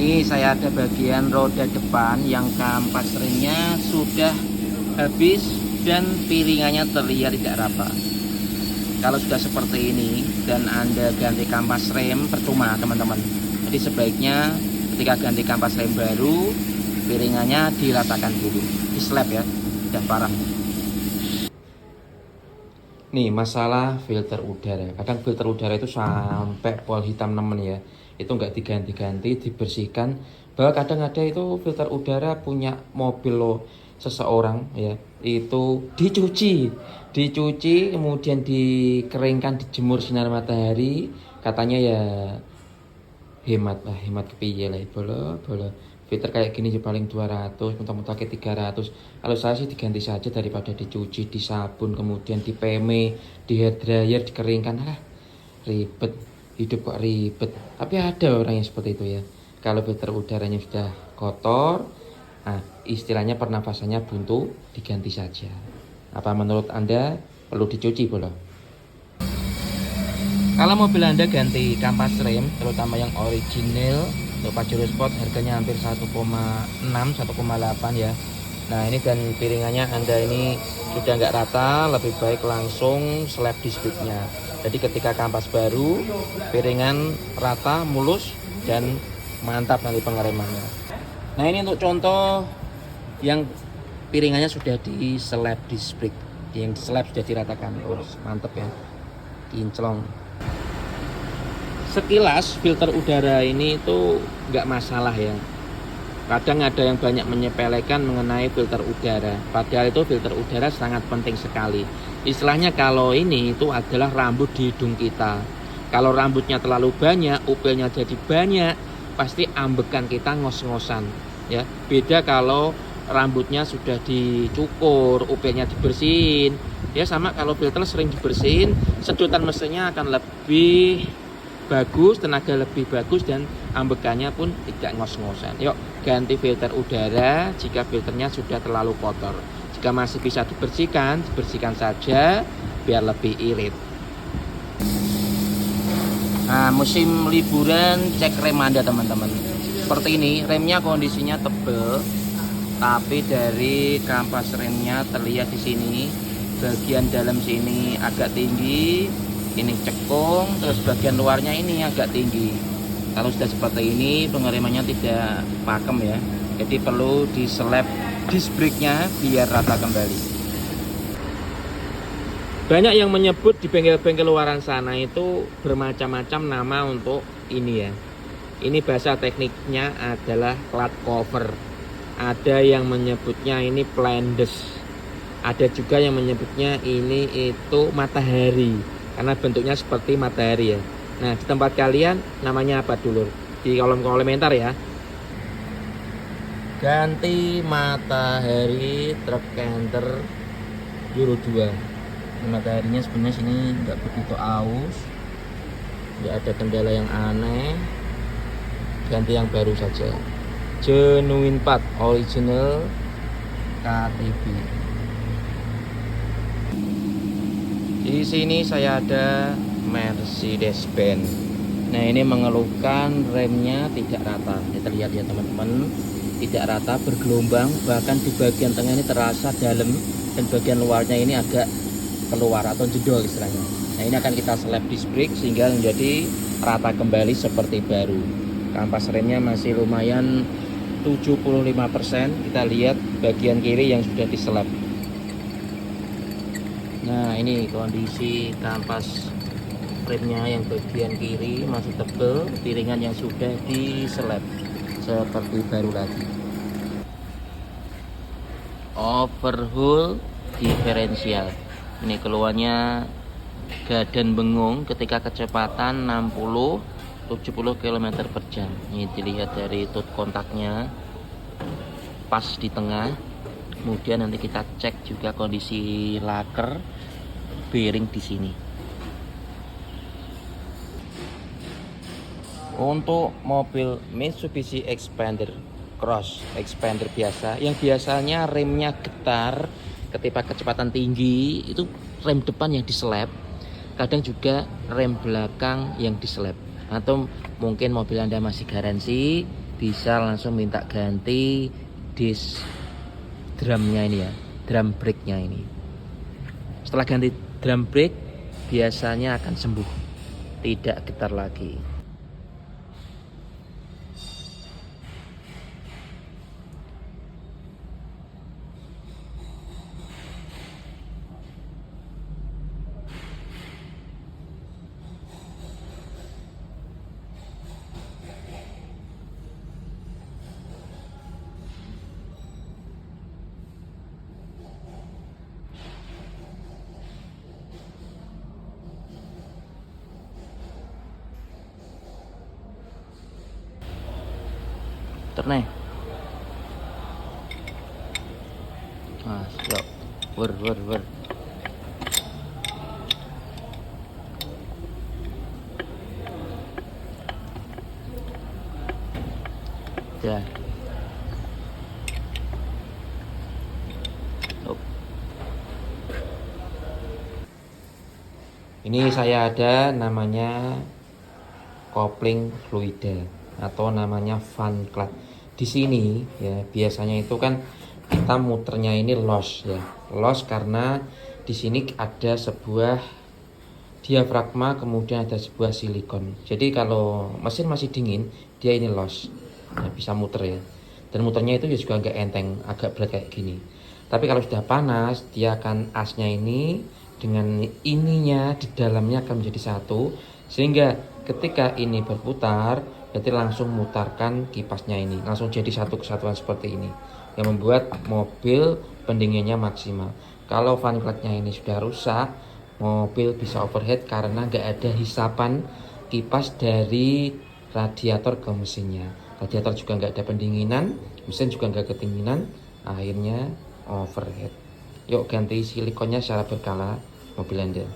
Ini saya ada bagian roda depan yang kampas remnya sudah habis dan piringannya terlihat tidak rata. Kalau sudah seperti ini dan Anda ganti kampas rem, percuma teman-teman. Jadi sebaiknya ketika ganti kampas rem baru, piringannya diratakan dulu, di slap ya, udah parah. Nih masalah filter udara. Kadang filter udara itu sampai pol hitam nemen ya. Itu nggak diganti-ganti, dibersihkan. Bahwa kadang ada itu filter udara punya mobil lo seseorang ya, itu dicuci kemudian dikeringkan, dijemur sinar matahari. Katanya ya hemat lah, hemat kepiye lah, bolo filter kayak gini paling 200, mentok-mentok 300. Kalau saya sih diganti saja daripada dicuci, disabun, kemudian di PM, di hair dryer, dikeringkan. Ribet, hidup kok ribet. Tapi ada orang yang seperti itu ya. Kalau filter udaranya sudah kotor, istilahnya pernafasannya buntu, diganti saja. Apa menurut Anda perlu dicuci bolo? Kalau mobil Anda ganti kampas rem, terutama yang original, untuk Pajero Sport harganya hampir 1,6, 1,8 ya. Nah ini dan piringannya Anda ini sudah nggak rata, lebih baik langsung slap disc-nya. Jadi ketika kampas baru, piringan rata, mulus, dan mantap nanti pengeremannya. Nah ini untuk contoh yang piringannya sudah di slap disc brake, yang slap sudah diratakan, terus mantep ya, kinclong. Sekilas filter udara ini itu nggak masalah ya. Kadang ada yang banyak menyepelekan mengenai filter udara. Padahal itu filter udara sangat penting sekali. Istilahnya kalau ini itu adalah rambut di hidung kita. Kalau rambutnya terlalu banyak, upilnya jadi banyak, pasti ambekan kita ngos-ngosan. Ya, beda kalau rambutnya sudah dicukur, upilnya dibersihin. Ya sama kalau filter sering dibersihin, sedotan mesinnya akan lebih bagus, tenaga lebih bagus, dan ambekannya pun tidak ngos-ngosan. Yuk ganti filter udara jika filternya sudah terlalu kotor. Jika masih bisa dibersihkan, dibersihkan saja biar lebih irit. Nah musim liburan cek rem Anda teman-teman. Seperti ini, remnya kondisinya tebal, tapi dari kampas remnya terlihat di sini bagian dalam sini agak tinggi, ini cekung, terus bagian luarnya ini agak tinggi. Kalau sudah seperti ini pengeremannya tidak pakem ya, jadi perlu di slap disc brake-nya biar rata kembali. Banyak yang menyebut di bengkel-bengkel luaran sana itu bermacam-macam nama untuk ini ya. Ini bahasa tekniknya adalah flat cover. Ada yang menyebutnya ini blindes. Ada juga yang menyebutnya ini itu matahari, karena bentuknya seperti matahari ya. Nah di tempat kalian namanya apa dulu? Di kolom komentar ya. Ganti matahari truk canter Euro 2. Mataharinya sebenarnya sini nggak begitu aus, nggak ada kendala yang aneh. Ganti yang baru saja, genuine part original KTB. Di sini saya ada Mercedes-Benz. Nah ini mengeluhkan remnya tidak rata. Kita lihat ya teman-teman, tidak rata, bergelombang, bahkan di bagian tengah ini terasa dalam dan bagian luarnya ini agak keluar atau jedol istilahnya. Nah ini akan kita slap disc brake sehingga menjadi rata kembali seperti baru. Kampas remnya masih lumayan 75%. Kita lihat bagian kiri yang sudah diselap. Nah ini kondisi kampas remnya yang bagian kiri masih tebal, piringan yang sudah diselap seperti baru lagi. Overhaul diferensial. Ini keluarnya gadan bengung ketika kecepatan 60-70 km per jam. Ini dilihat dari tut kontaknya pas di tengah. Kemudian nanti kita cek juga kondisi laker bearing di sini. Untuk mobil Mitsubishi Xpander Cross, Xpander biasa, yang biasanya remnya getar ketika kecepatan tinggi, itu rem depan yang diselap. Kadang juga rem belakang yang diselap. Atau mungkin mobil Anda masih garansi, bisa langsung minta ganti disk drumnya ini ya, drum brake-nya ini. Setelah ganti drum brake biasanya akan sembuh, tidak getar lagi. Terneh. Nah, yuk. Wer. Ya. Ini saya ada namanya kopling fluida atau namanya fan clutch. Di sini ya biasanya itu kan kita muternya ini loss ya. Loss karena di sini ada sebuah diafragma, kemudian ada sebuah silikon. Jadi kalau mesin masih dingin, dia ini loss. Ya, bisa muter ya. Dan muternya itu juga agak enteng, agak berat kayak gini. Tapi kalau sudah panas, dia akan asnya ini dengan ininya di dalamnya akan menjadi satu, sehingga ketika ini berputar, berarti langsung mutarkan kipasnya ini, langsung jadi satu kesatuan seperti ini, yang membuat mobil pendinginnya maksimal. Kalau fan clutch-nya ini sudah rusak, mobil bisa overheat karena nggak ada hisapan kipas dari radiator ke mesinnya. Radiator juga nggak ada pendinginan, mesin juga nggak kedinginan, akhirnya overheat. Yuk ganti silikonnya secara berkala mobil Anda.